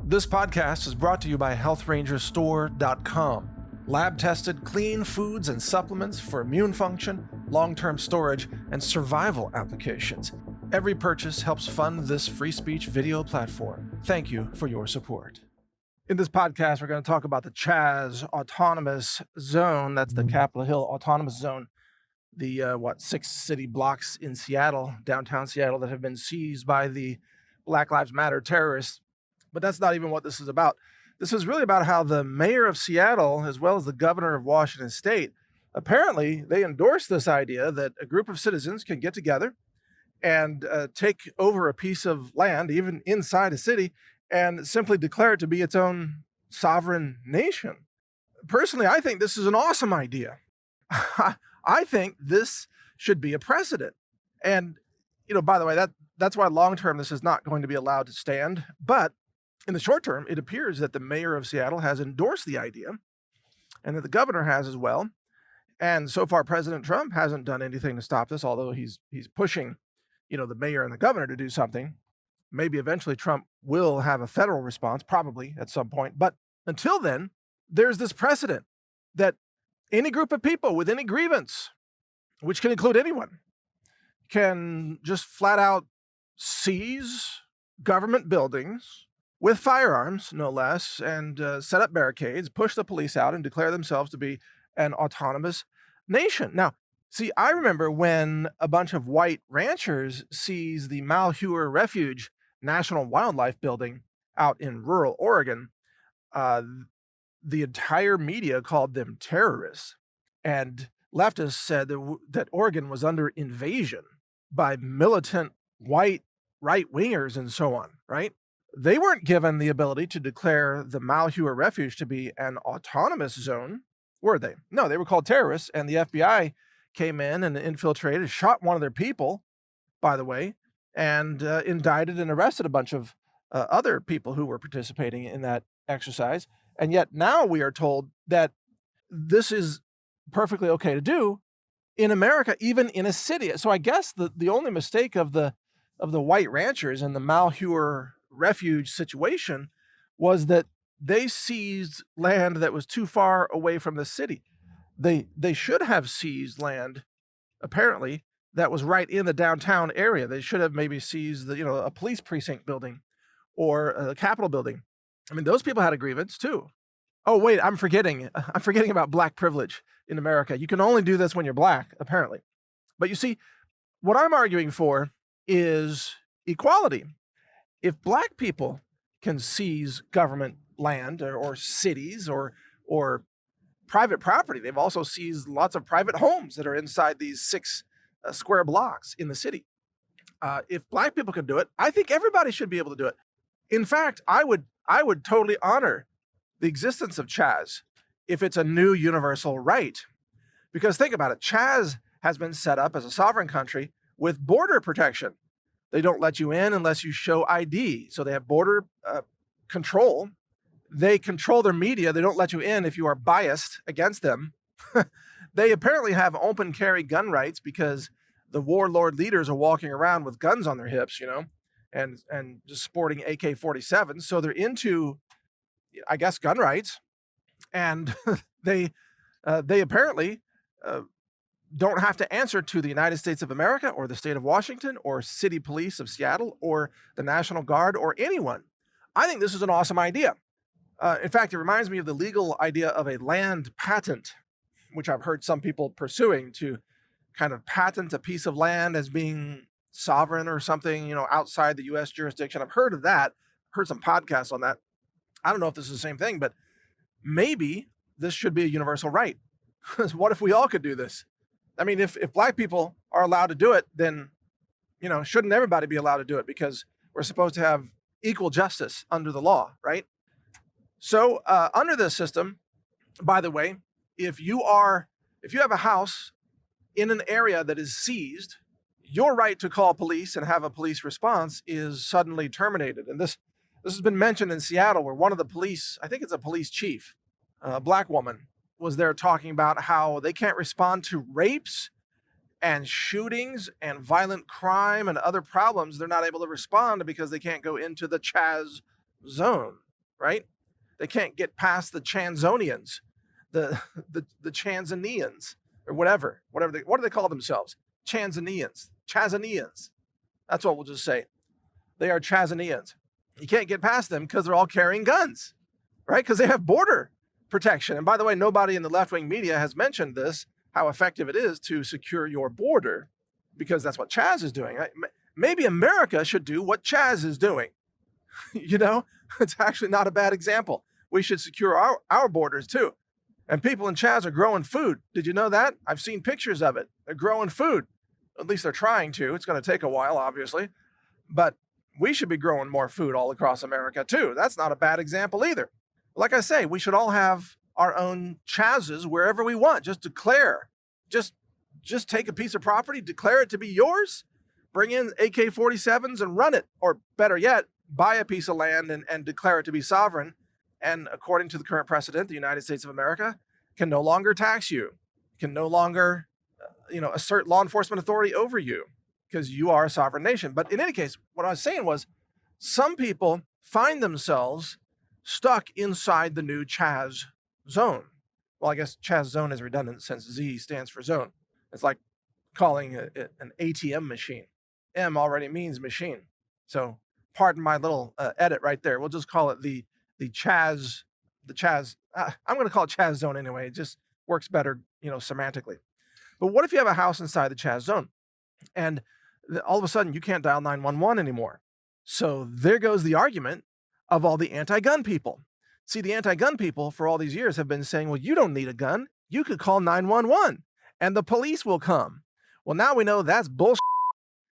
This podcast is brought to you by HealthRangerStore.com. Lab-tested, clean foods and supplements for immune function, long-term storage, and survival applications. Every purchase helps fund this free speech video platform. Thank you for your support. In this podcast, we're going to talk about the Chaz Autonomous Zone. That's the Capitol Hill Autonomous Zone. The, 6 city blocks in Seattle, downtown Seattle, that have been seized by the Black Lives Matter terrorists. But that's not even what this is about. This is really about how the mayor of Seattle, as well as the governor of Washington State, apparently they endorse this idea that a group of citizens can get together and take over a piece of land, even inside a city, and simply declare it to be its own sovereign nation. Personally, I think this is an awesome idea. I think this should be a precedent. And, by the way, that's why long-term this is not going to be allowed to stand. But in the short term, it appears that the mayor of Seattle has endorsed the idea and that the governor has as well. And so far, President Trump hasn't done anything to stop this, although he's pushing, the mayor and the governor to do something. Maybe eventually Trump will have a federal response, probably at some point. But until then, there's this precedent that any group of people with any grievance, which can include anyone, can just flat out seize government buildings with firearms, no less, and set up barricades, push the police out, and declare themselves to be an autonomous nation. Now, see, I remember when a bunch of white ranchers seized the Malheur Refuge National Wildlife Building out in rural Oregon. The entire media called them terrorists, and leftists said that Oregon was under invasion by militant white right-wingers and so on, right? They weren't given the ability to declare the Malheur Refuge to be an autonomous zone, were they? No, they were called terrorists, and the FBI came in and infiltrated, shot one of their people, by the way, and indicted and arrested a bunch of other people who were participating in that exercise. And yet now we are told that this is perfectly okay to do in America, even in a city. So I guess the only mistake of the white ranchers in the Malheur Refuge situation was that they seized land that was too far away from the city. They should have seized land, apparently, that was right in the downtown area. They should have maybe seized a police precinct building or a Capitol building. I mean, those people had a grievance too. Oh, wait, I'm forgetting about black privilege in America. You can only do this when you're black, apparently. But you see, what I'm arguing for is equality. If black people can seize government land or cities or private property, they've also seized lots of private homes that are inside these 6 square blocks in the city. If black people can do it, I think everybody should be able to do it. In fact, I would totally honor the existence of Chaz if it's a new universal right. Because think about it, Chaz has been set up as a sovereign country with border protection. They don't let you in unless you show ID. So they have border control. They control their media. They don't let you in if you are biased against them. They apparently have open carry gun rights because the warlord leaders are walking around with guns on their hips, and just sporting AK-47s. So they're into, I guess, gun rights. And they apparently don't have to answer to the United States of America or the state of Washington or city police of Seattle or the National Guard or anyone. I think this is an awesome idea. In fact, it reminds me of the legal idea of a land patent, which I've heard some people pursuing to kind of patent a piece of land as being sovereign or something, outside the U.S. jurisdiction. I've heard of that, heard some podcasts on that. I don't know if this is the same thing, but maybe this should be a universal right. What if we all could do this? I mean, if black people are allowed to do it, then, shouldn't everybody be allowed to do it? Because we're supposed to have equal justice under the law, right? So under this system, by the way, if you have a house in an area that is seized, your right to call police and have a police response is suddenly terminated. And this has been mentioned in Seattle, where one of the police, I think it's a police chief, a black woman, was there talking about how they can't respond to rapes and shootings and violent crime and other problems. They're not able to respond because they can't go into the Chaz zone. right? They can't get past the Chanzonians, the Chanzanians, or whatever what do they call themselves? Chanzanians. That's what we'll just say. They are Chazanians. You can't get past them because they're all carrying guns, right? Because they have border protection. And by the way, nobody in the left-wing media has mentioned this, how effective it is to secure your border, because that's what Chaz is doing. Maybe America should do what Chaz is doing. You know, it's actually not a bad example. We should secure our borders too. And people in Chaz are growing food. Did you know that? I've seen pictures of it. They're growing food. At least they're trying to. It's going to take a while, obviously. But we should be growing more food all across America too. That's not a bad example either. Like I say, we should all have our own Chazes wherever we want. Just declare. Just take a piece of property, declare it to be yours, bring in AK-47s and run it. Or better yet, buy a piece of land and declare it to be sovereign. And according to the current precedent, the United States of America can no longer tax you, can no longer assert law enforcement authority over you because you are a sovereign nation. But in any case, what I was saying was some people find themselves stuck inside the new Chaz zone. Well, I guess Chaz zone is redundant since Z stands for zone. It's like calling it an ATM machine. M already means machine. So pardon my little edit right there. We'll just call it the Chaz. I'm going to call it Chaz zone anyway. It just works better, semantically. But what if you have a house inside the Chaz zone and all of a sudden you can't dial 911 anymore? So there goes the argument of all the anti-gun people. See, the anti-gun people for all these years have been saying, well, you don't need a gun. You could call 911 and the police will come. Well, now we know that's bullshit.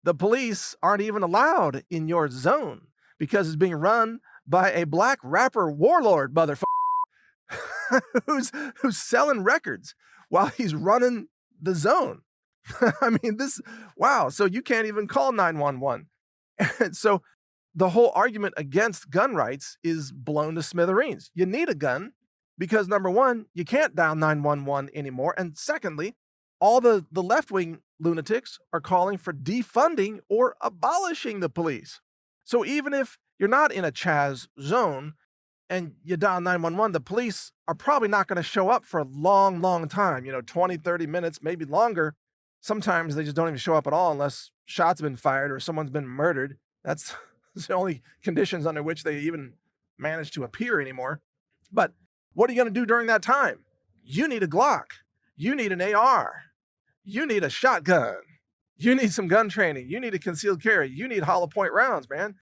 The police aren't even allowed in your zone because it's being run by a black rapper warlord motherfucker who's selling records while he's running the zone. I mean, wow. So you can't even call 911. And so the whole argument against gun rights is blown to smithereens. You need a gun because, number one, you can't dial 911 anymore. And secondly, all the left-wing lunatics are calling for defunding or abolishing the police. So even if you're not in a Chaz zone and you dial 911, the police are probably not going to show up for a long, long time, 20, 30 minutes, maybe longer. Sometimes they just don't even show up at all unless shots have been fired or someone's been murdered. That's the only conditions under which they even manage to appear anymore. But what are you going to do during that time? You need a Glock. You need an AR. You need a shotgun. You need some gun training. You need a concealed carry. You need hollow point rounds, man.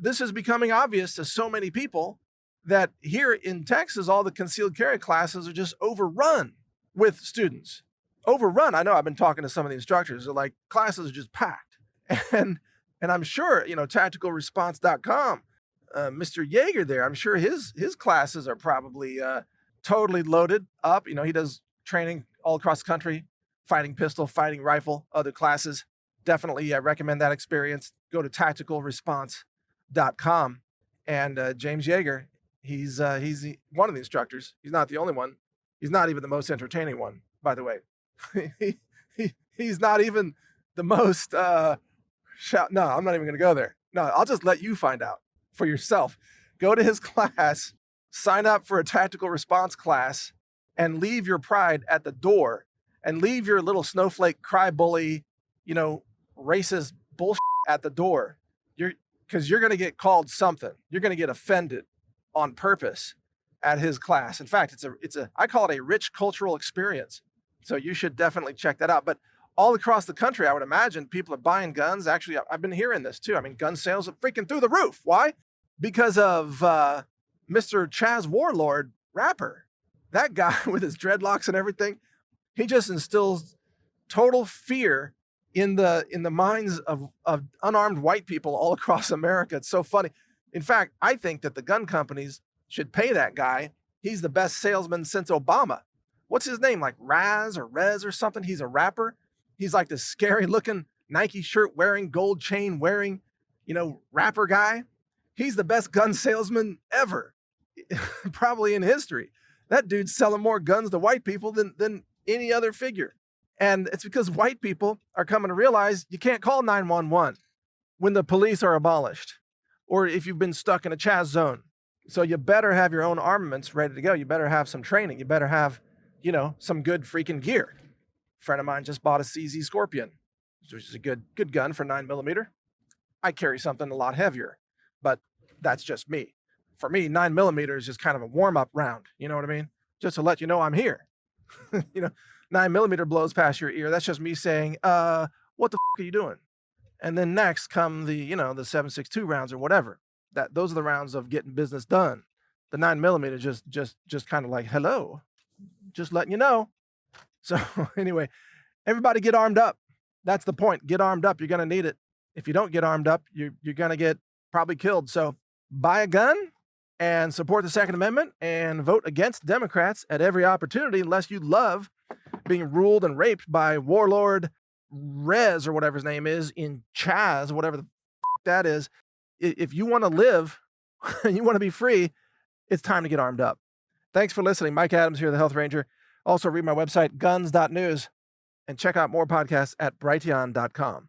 This is becoming obvious to so many people that here in Texas, all the concealed carry classes are just overrun with students. Overrun. I know I've been talking to some of the instructors. They're like, classes are just packed. And I'm sure, tacticalresponse.com, Mr. Yeager there, I'm sure his classes are probably totally loaded up. He does training all across the country, fighting pistol, fighting rifle, other classes. Definitely recommend that experience. Go to tacticalresponse.com. And James Yeager, he's one of the instructors. He's not the only one. He's not even the most entertaining one, by the way. He's not even the most no, I'm not even going to go there. No, I'll just let you find out for yourself. Go to his class, sign up for a tactical response class, and leave your pride at the door, and leave your little snowflake cry bully, racist bullshit at the door. Because you're going to get called something. You're going to get offended on purpose at his class. In fact, I call it a rich cultural experience. So you should definitely check that out. But all across the country, I would imagine people are buying guns. Actually, I've been hearing this too. I mean, gun sales are freaking through the roof. Why? Because of Mr. Chaz Warlord rapper. That guy with his dreadlocks and everything, he just instills total fear in the minds of unarmed white people all across America. It's so funny. In fact, I think that the gun companies should pay that guy. He's the best salesman since Obama. What's his name? Like Raz or Rez or something? He's a rapper. He's like this scary looking Nike shirt wearing, gold chain wearing, rapper guy. He's the best gun salesman ever, probably in history. That dude's selling more guns to white people than any other figure. And it's because white people are coming to realize you can't call 911 when the police are abolished, or if you've been stuck in a Chaz zone, So you better have your own armaments ready to go. You better have some training. You better have, some good freaking gear. A friend of mine just bought a CZ Scorpion, which is a good gun for 9mm. I carry something a lot heavier, but that's just me. For me, 9mm is just kind of a warm-up round. You know what I mean? Just to let you know I'm here. 9mm blows past your ear. That's just me saying, what the f are you doing? And then next come the 7.62 rounds or whatever. Those are the rounds of getting business done. The 9mm just kind of like, hello, just letting you know. So anyway, everybody get armed up. That's the point. Get armed up. You're going to need it. If you don't get armed up, you're going to get probably killed. So buy a gun and support the Second Amendment and vote against Democrats at every opportunity, unless you love being ruled and raped by warlord Rez or whatever his name is in Chaz, whatever the that is. If you want to live and you want to be free, it's time to get armed up. Thanks for listening. Mike Adams here, the Health Ranger. Also read my website, guns.news, and check out more podcasts at brighteon.com.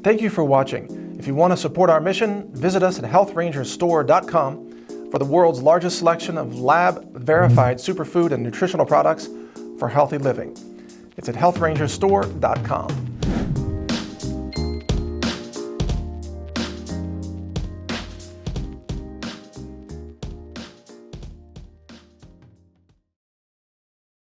Thank you for watching. If you want to support our mission, visit us at healthrangerstore.com for the world's largest selection of lab-verified superfood and nutritional products for healthy living. It's at healthrangerstore.com.